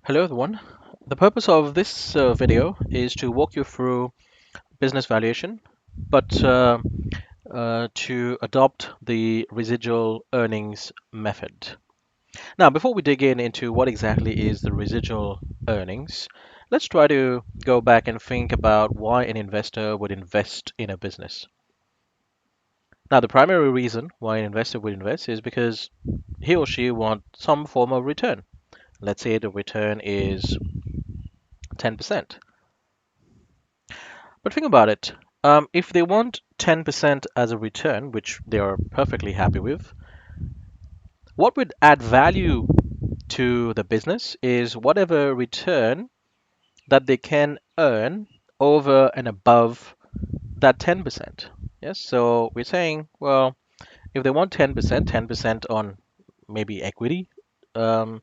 Hello everyone. The purpose of this video is to walk you through business valuation, but to adopt the residual earnings method. Now, before we dig into what exactly is the residual earnings, let's try to go back and think about why an investor would invest in a business. Now, the primary reason why an investor would invest is because he or she wants some form of return. Let's say the return is 10%. But think about it. If they want 10% as a return, which they are perfectly happy with, what would add value to the business is whatever return that they can earn over and above that 10%. Yes, so we're saying, well, if they want 10%, 10% on maybe equity, um,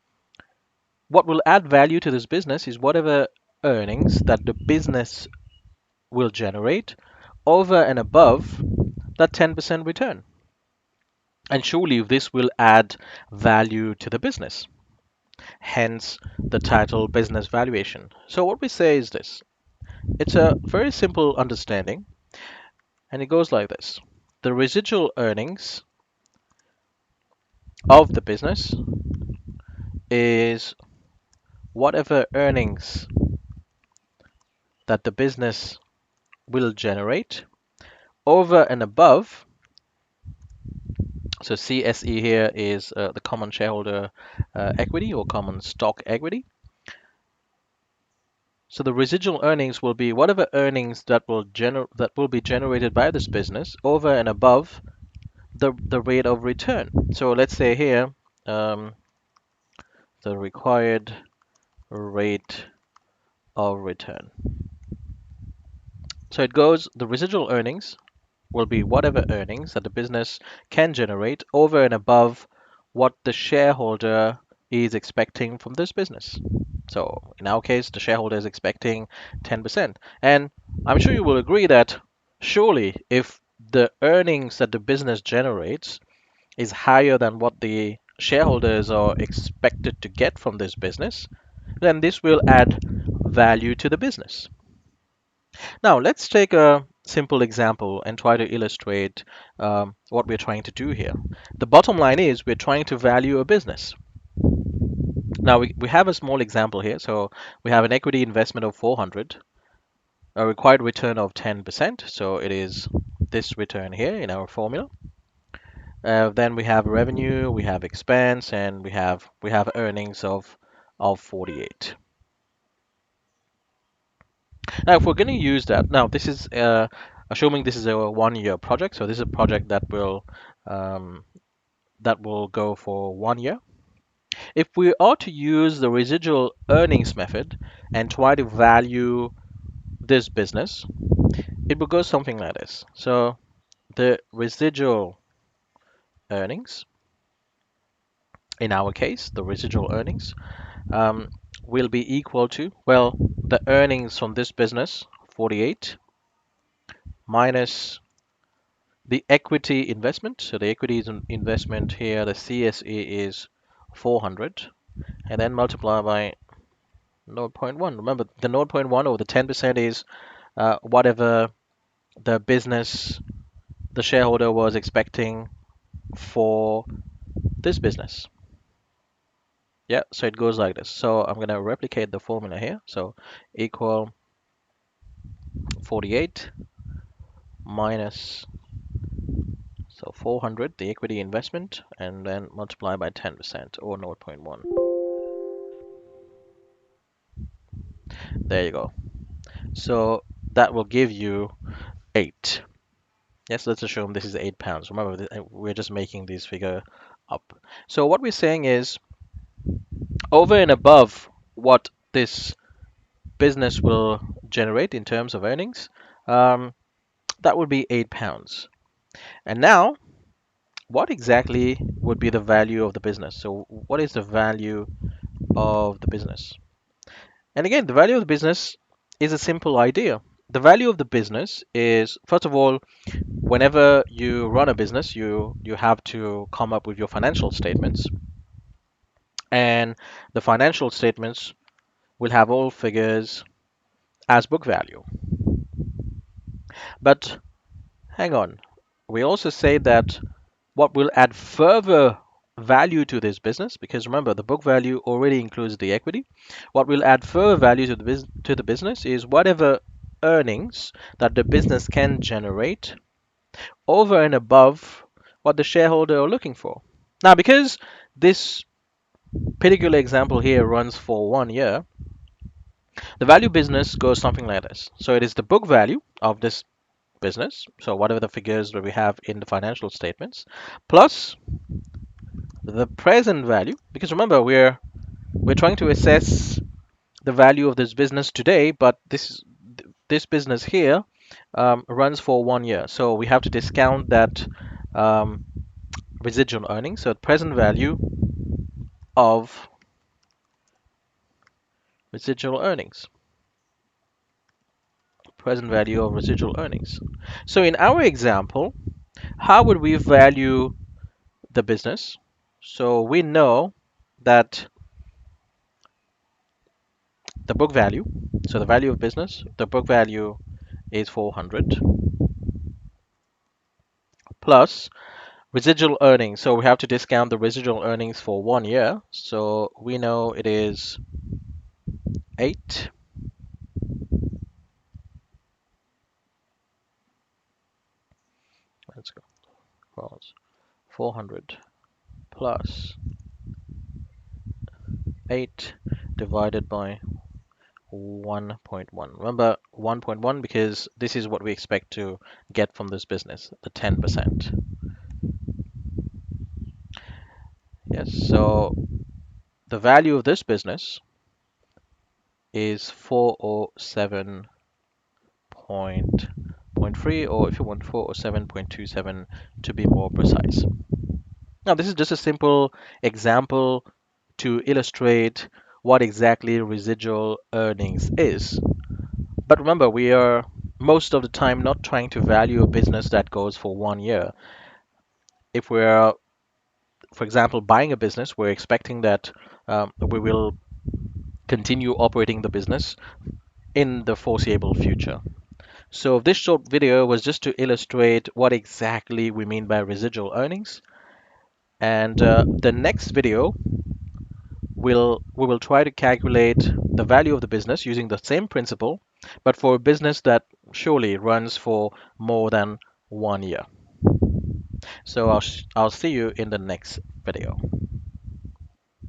what will add value to this business is whatever earnings that the business will generate over and above that 10% return. And surely this will add value to the business. Hence the title business valuation. So what we say is this. It's a very simple understanding and it goes like this. The residual earnings of the business is whatever earnings that the business will generate over and above. So CSE here is the common shareholder equity or common stock equity. So the residual earnings will be whatever earnings that will be generated by this business over and above the rate of return. So let's say here um, the required rate of return. So it goes the residual earnings will be whatever earnings that the business can generate over and above what the shareholder is expecting from this business. So in our case, the shareholder is expecting 10%. And I'm sure you will agree that surely if the earnings that the business generates is higher than what the shareholders are expected to get from this business, then this will add value to the business. Now, let's take a simple example and try to illustrate what we're trying to do here. The bottom line is we're trying to value a business. Now, we have a small example here. So we have an equity investment of 400, a required return of 10%. So it is this return here in our formula. Then we have revenue, we have expense, and we have earnings of 48. Now, if we're going to use that, now this is assuming this is a 1 year project. So this is a project um, that will go for 1 year. If we are to use the residual earnings method and try to value this business, it will go something like this. So the residual earnings, in our case, the residual earnings um, will be equal to, well, the earnings from this business, 48, minus the equity investment. So the equity is an investment here, the CSE is 400, and then multiply by 0.1. Remember, the 0.1 or the 10% is whatever the business, the shareholder was expecting for this business. Yeah, so it goes like this. So I'm going to replicate the formula here. So equal 48 minus, so 400, the equity investment, and then multiply by 10% or 0.1. There you go. So that will give you 8. Yes, let's assume this is £8. Remember, we're just making this figure up. So what we're saying is over and above what this business will generate in terms of earnings, um, that would be £8. And now, what exactly would be the value of the business? So what is the value of the business? And again, the value of the business is a simple idea. The value of the business is, first of all, whenever you run a business, you have to come up with your financial statements, and the financial statements we'll have all figures as book value. But hang on, we also say that what will add further value to this business, because remember the book value already includes the equity. What will add further value to the business is whatever earnings that the business can generate over and above what the shareholder are looking for. Now, because this particular example here runs for 1 year, the value business goes something like this. So it is the book value of this business, so whatever the figures that we have in the financial statements, plus the present value, because remember we're trying to assess the value of this business today, but this business here runs for 1 year, so we have to discount that um, residual earnings. So present value of residual earnings, present value of residual earnings. So in our example, how would we value the business? So we know that the book value, so the value of business, the book value is 400 plus residual earnings. So we have to discount the residual earnings for 1 year. So we know it is 8. Let's go. 400 plus 8 divided by 1.1. Remember 1.1 because this is what we expect to get from this business, the 10%. Yes, so the value of this business is 407.3, or if you want 407.27 to be more precise. Now, this is just a simple example to illustrate what exactly residual earnings is. But remember, we are most of the time not trying to value a business that goes for 1 year. If we're, for example, buying a business, we're expecting that we will continue operating the business in the foreseeable future. So this short video was just to illustrate what exactly we mean by residual earnings. And the next video, we will try to calculate the value of the business using the same principle, but for a business that surely runs for more than 1 year. So I'll see you in the next video.